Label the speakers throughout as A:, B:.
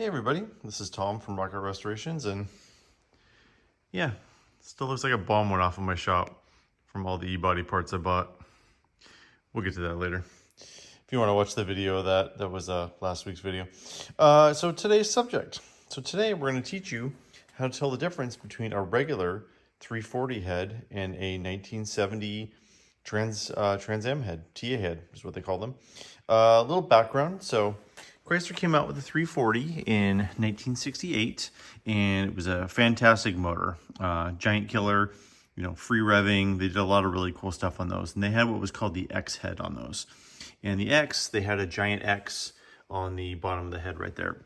A: Hey everybody, this is Tom from Rocket Restorations, and yeah, still looks like a bomb went off in my shop from all the e-body parts I bought. We'll get to that later. If you want to watch the video of that was last week's video. So today's subject. So today we're going to teach you how to tell the difference between a regular 340 head and a 1970 Trans Am head, TA head is what they call them. A little background. So Chrysler came out with the 340 in 1968, and it was a fantastic motor, giant killer, you know, free revving. They did a lot of really cool stuff on those, and they had what was called the X head on those. And the X, they had a giant X on the bottom of the head right there.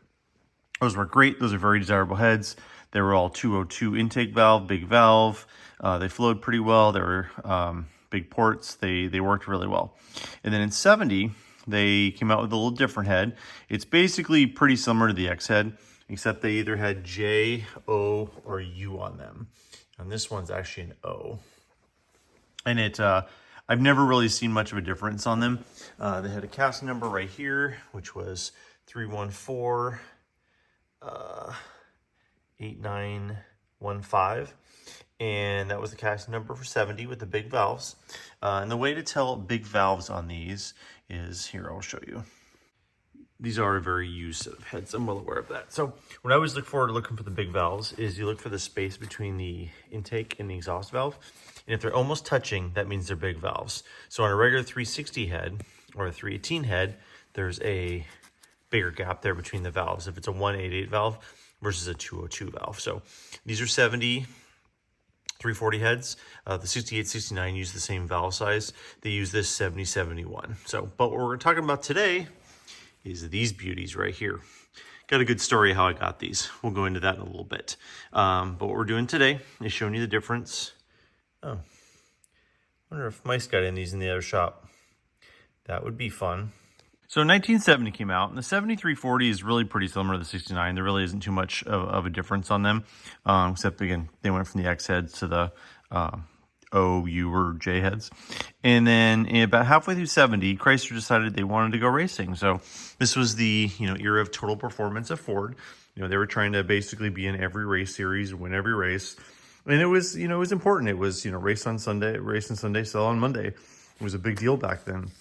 A: Those were great. Those are very desirable heads. They were all 202 intake valve, big valve. They flowed pretty well. They were big ports. They worked really well. And then in 70, they came out with a little different head. It's basically pretty similar to the X head, except they either had J, O, or U on them. And this one's actually an O. And I've never really seen much of a difference on them. They had a cast number right here, which was 314 8915. And that was the cast number for 70 with the big valves. And the way to tell big valves on these is, here, I'll show you. These are a very used set of heads. I'm well aware of that. So what I always look for looking for the big valves is you look for the space between the intake and the exhaust valve. And if they're almost touching, that means they're big valves. So on a regular 360 head or a 318 head, there's a bigger gap there between the valves if it's a 188 valve versus a 202 valve. So these are 70 340 heads. The 68, 69 use the same valve size. They use this 70, 71. So, but what we're talking about today is these beauties right here. Got a good story how I got these. We'll go into that in a little bit. But what we're doing today is showing you the difference. Oh, I wonder if mice got in these in the other shop. That would be fun. So 1970 came out, and the 7340 is really pretty similar to the 69. There really isn't too much of a difference on them, except, again, they went from the X heads to the O, U, or J heads. And then about halfway through 70, Chrysler decided they wanted to go racing. So this was the era of total performance of Ford. They were trying to basically be in every race series, win every race. And it was, it was important. It was, race on Sunday, sell on Monday. It was a big deal back then.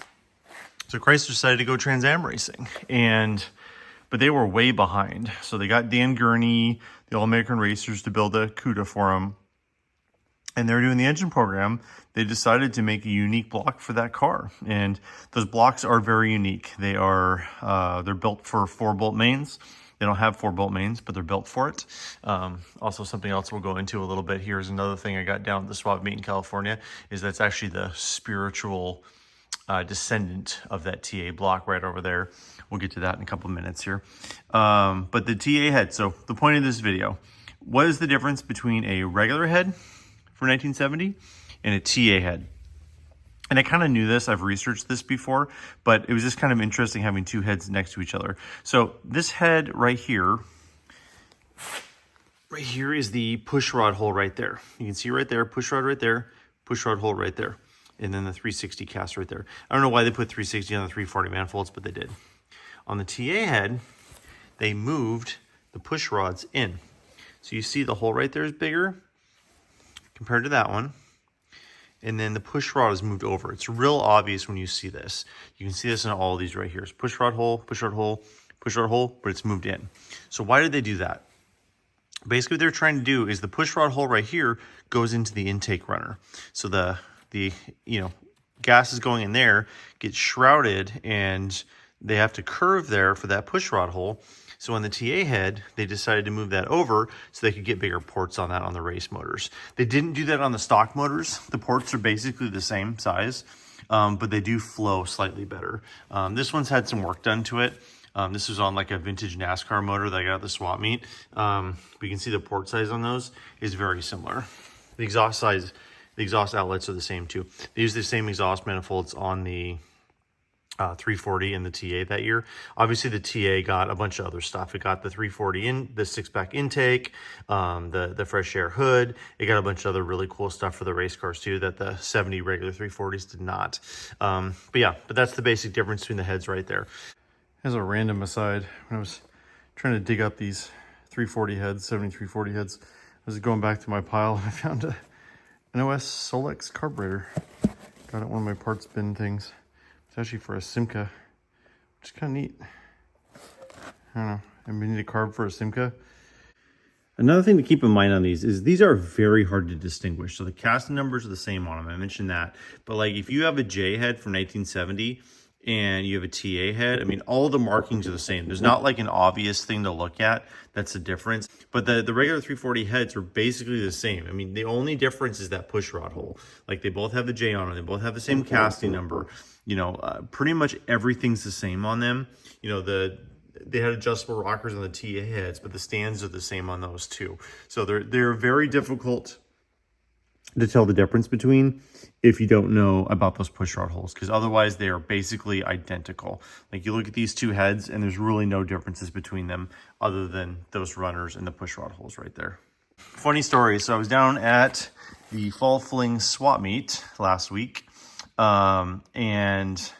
A: So Chrysler decided to go Trans Am racing, but they were way behind. So they got Dan Gurney, the All-American Racers, to build a Cuda for them. And they were doing the engine program. They decided to make a unique block for that car. And those blocks are very unique. They are, they're built for 4-bolt mains. They don't have 4-bolt mains, but they're built for it. Also, something else we'll go into a little bit here is another thing I got down at the swap meet in California, is that's actually the spiritual descendant of that TA block right over there. We'll get to that in a couple of minutes here. But the TA head, so the point of this video, what is the difference between a regular head for 1970 and a TA head? And I kind of knew this, I've researched this before, but it was just kind of interesting having two heads next to each other. So this head right here is the push rod hole right there. You can see right there, push rod right there, push rod hole right there. And then the 360 cast right there. I don't know why they put 360 on the 340 manifolds, but they did. On the TA head, they moved the push rods in. So you see the hole right there is bigger compared to that one. And then the push rod is moved over. It's real obvious when you see this. You can see this in all of these right here. It's push rod hole, push rod hole, push rod hole, but it's moved in. So why did they do that? Basically what they're trying to do is the push rod hole right here goes into the intake runner. So the gas is going in there, gets shrouded, and they have to curve there for that push rod hole. So on the TA head, they decided to move that over so they could get bigger ports on that on the race motors. They didn't do that on the stock motors. The ports are basically the same size, but they do flow slightly better. This one's had some work done to it. This was on like a vintage NASCAR motor that I got at the swap meet. But you can see the port size on those is very similar. The exhaust size, the exhaust outlets are the same too. They use the same exhaust manifolds on the 340 and the TA that year. Obviously the TA got a bunch of other stuff. It got the 340 in the 6-pack intake, the fresh air hood. It got a bunch of other really cool stuff for the race cars too that the 70 regular 340s did not. But that's the basic difference between the heads right there. As a random aside, when I was trying to dig up these 340 heads, 7340 heads. I was going back to my pile and I found an OS Solex carburetor. Got it one of my parts bin things. It's actually for a Simca, which is kind of neat. I don't know. And we need a carb for a Simca. Another thing to keep in mind on these are very hard to distinguish. So the casting numbers are the same on them. I mentioned that. But like if you have a J head from 1970 and you have a TA head, I mean, all the markings are the same. There's not like an obvious thing to look at that's the difference. But the regular 340 heads are basically the same. I mean, the only difference is that push rod hole. Like they both have the J on them. They both have the same casting number. You know, pretty much everything's the same on them. You know, they had adjustable rockers on the TA heads, but the stands are the same on those too. So they're very difficult to tell the difference between if you don't know about those push rod holes, because otherwise they are basically identical. Like you look at these two heads and there's really no differences between them other than those runners and the push rod holes right there. Funny story. So I was down at the Fall Fling swap meet last week, and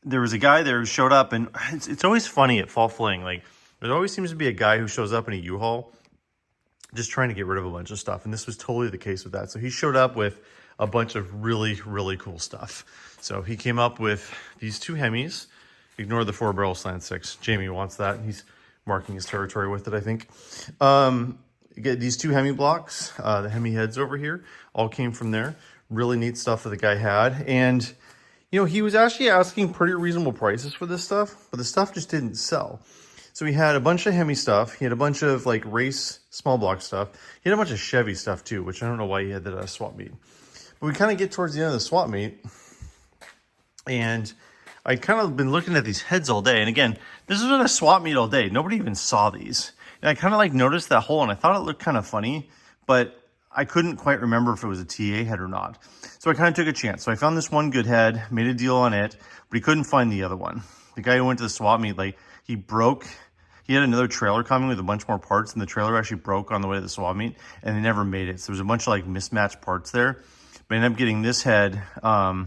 A: there was a guy there who showed up, and it's always funny at Fall Fling. Like there always seems to be a guy who shows up in a U-Haul just trying to get rid of a bunch of stuff. And this was totally the case with that. So he showed up with a bunch of really, really cool stuff. So he came up with these two Hemis. Ignore the 4-barrel slant 6. Jamie wants that. He's marking his territory with it, I think. You get these two Hemi blocks. The Hemi heads over here all came from there. Really neat stuff that the guy had. And you know, he was actually asking pretty reasonable prices for this stuff, but the stuff just didn't sell. So he had a bunch of Hemi stuff. He had a bunch of like race small block stuff. He had a bunch of Chevy stuff too, which I don't know why he had that at a swap meet. But we kind of get towards the end of the swap meet, and I kind of been looking at these heads all day. And again, this has been a swap meet all day. Nobody even saw these. And I kind of like noticed that hole, and I thought it looked kind of funny, but I couldn't quite remember if it was a TA head or not. So I kind of took a chance. So I found this one good head, made a deal on it, but he couldn't find the other one. The guy who went to the swap meet, like he had another trailer coming with a bunch more parts, and the trailer actually broke on the way to the swap meet, and they never made it. So there's a bunch of like mismatched parts there. But I ended up getting this head. I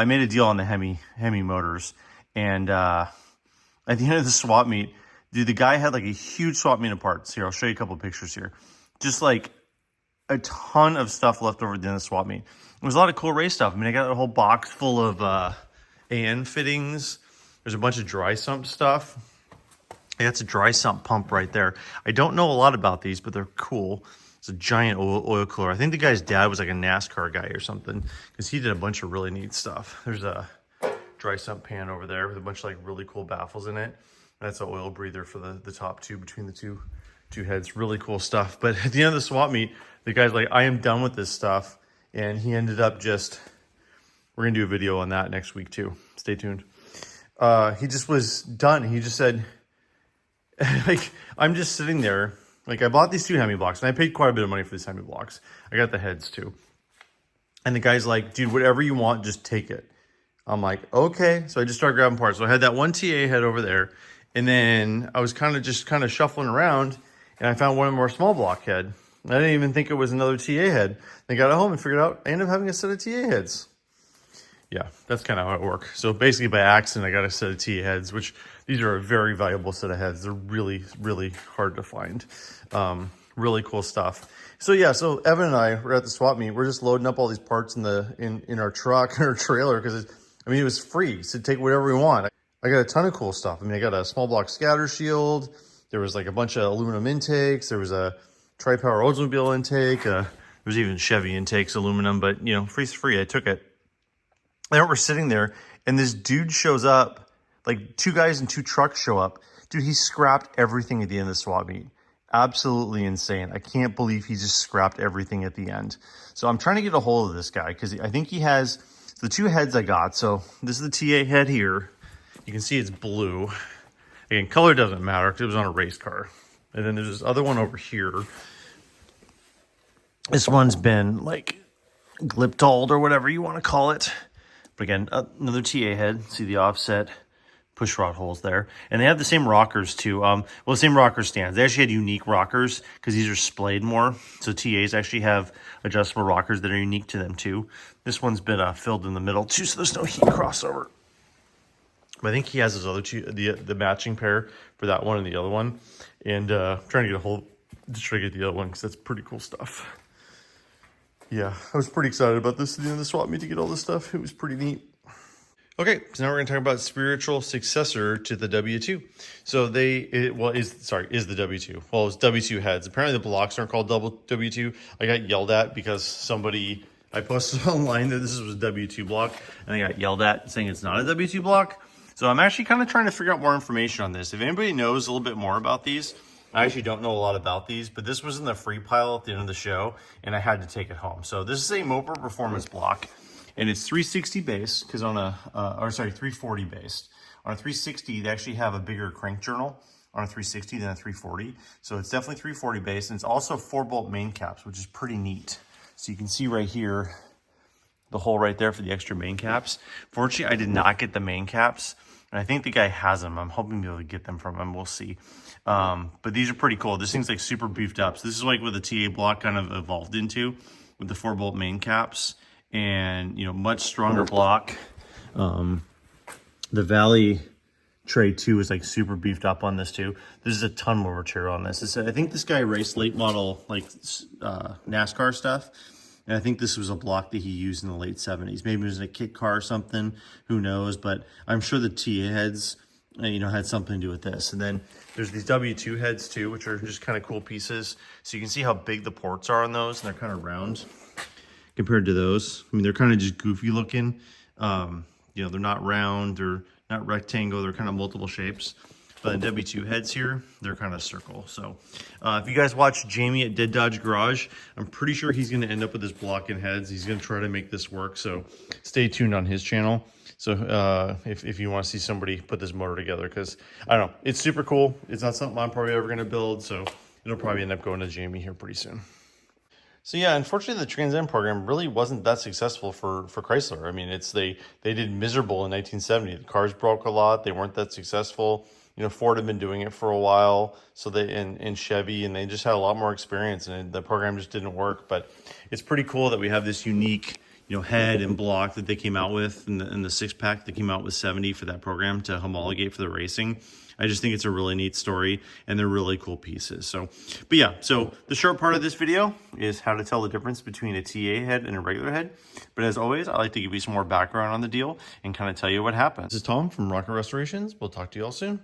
A: made a deal on the Hemi motors, and at the end of the swap meet, dude, the guy had like a huge swap meet of parts. Here, I'll show you a couple of pictures here. Just like a ton of stuff left over at the end of the swap meet. There was a lot of cool race stuff. I mean, I got a whole box full of AN fittings. There's a bunch of dry sump stuff. That's a dry sump pump right there. I don't know a lot about these, but they're cool. It's a giant oil cooler. I think the guy's dad was like a NASCAR guy or something, because he did a bunch of really neat stuff. There's a dry sump pan over there with a bunch of like really cool baffles in it. That's an oil breather for the top two between the two heads. Really cool stuff. But at the end of the swap meet, the guy's like, I am done with this stuff. And he ended up we're going to do a video on that next week too. Stay tuned. He just was done. He just said, like, I'm just sitting there. Like, I bought these two Hemi blocks, and I paid quite a bit of money for these Hemi blocks. I got the heads too. And the guy's like, dude, whatever you want, just take it. I'm like, okay. So I just started grabbing parts. So I had that one TA head over there. And then I was kind of shuffling around, and I found one more small block head. I didn't even think it was another TA head. I got it home and figured out I ended up having a set of TA heads. Yeah, that's kind of how it works. So basically by accident, I got a set of TA heads, which these are a very valuable set of heads. They're really, really hard to find. Really cool stuff. So yeah, so Evan and I were at the swap meet. We're just loading up all these parts in our truck, in our trailer, because it was free. So take whatever we want. I got a ton of cool stuff. I mean, I got a small block scatter shield. There was like a bunch of aluminum intakes. There was a tri-power Oldsmobile intake. There was even Chevy intakes, aluminum, but you know, free's free. I took it. And we're sitting there, and this dude shows up, like 2 guys and 2 trucks show up. Dude, he scrapped everything at the end of the swap meet. Absolutely insane. I can't believe he just scrapped everything at the end. So I'm trying to get a hold of this guy, because I think he has the 2 heads I got. So this is the TA head here. You can see it's blue. Again, color doesn't matter because it was on a race car. And then there's this other one over here. This one's been like gliptalled or whatever you want to call it. But again, another TA head. See the offset push rod holes there. And they have the same rockers too. Well, the same rocker stands. They actually had unique rockers because these are splayed more. So TAs actually have adjustable rockers that are unique to them too. This one's been filled in the middle too, so there's no heat crossover. I think he has his other two, the matching pair for that one and the other one. And I'm trying to get a hold, to try to get the other one because that's pretty cool stuff. Yeah, I was pretty excited about this at the end of the swap meet to get all this stuff. It was pretty neat. Okay, so now we're going to talk about spiritual successor to the W2. So is the W2. Well, it's W2 heads. Apparently the blocks aren't called W2. I got yelled at because I posted online that this was a W2 block, and I got yelled at saying it's not a W2 block. So I'm actually kind of trying to figure out more information on this. If anybody knows a little bit more about these, I actually don't know a lot about these, but this was in the free pile at the end of the show, and I had to take it home. So this is a Mopar Performance block. And it's 360 base, because 340 based. On a 360, they actually have a bigger crank journal on a 360 than a 340. So it's definitely 340 based, and it's also 4-bolt main caps, which is pretty neat. So you can see right here, the hole right there for the extra main caps. Fortunately, I did not get the main caps, and I think the guy has them. I'm hoping to be able to get them from him. We'll see. But these are pretty cool. This thing's like super beefed up. So this is like what the TA block kind of evolved into with the 4-bolt main caps. And, you know, much stronger block. The Valley Tray 2 is like super beefed up on this too. There's a ton more material on this. I think this guy raced late model like NASCAR stuff. And I think this was a block that he used in the late 70s. Maybe it was in a kit car or something, who knows. But I'm sure the TA heads, you know, had something to do with this. And then there's these W2 heads too, which are just kind of cool pieces. So you can see how big the ports are on those, and they're kind of round compared to those. I mean, they're kind of just goofy looking. You know, they're not round, they're not rectangle, they're kind of multiple shapes. But the W2 heads here, they're kind of circle. So if you guys watch Jamie at Dead Dodge Garage, I'm pretty sure he's going to end up with this block and heads. He's going to try to make this work. So stay tuned on his channel. So if you want to see somebody put this motor together, because I don't know, it's super cool. It's not something I'm probably ever going to build. So it'll probably end up going to Jamie here pretty soon. So yeah, unfortunately, the Trans Am program really wasn't that successful for Chrysler. I mean, they did miserable in 1970. The cars broke a lot. They weren't that successful. You know, Ford had been doing it for a while, so and Chevy, and they just had a lot more experience, and the program just didn't work. But it's pretty cool that we have this unique, you know, head and block that they came out with, and the 6-pack that came out with 70 for that program to homologate for the racing. I just think it's a really neat story, and they're really cool pieces. So, but yeah, so the short part of this video is how to tell the difference between a TA head and a regular head. But as always, I like to give you some more background on the deal and kind of tell you what happens. This is Tom from Rocket Restorations. We'll talk to you all soon.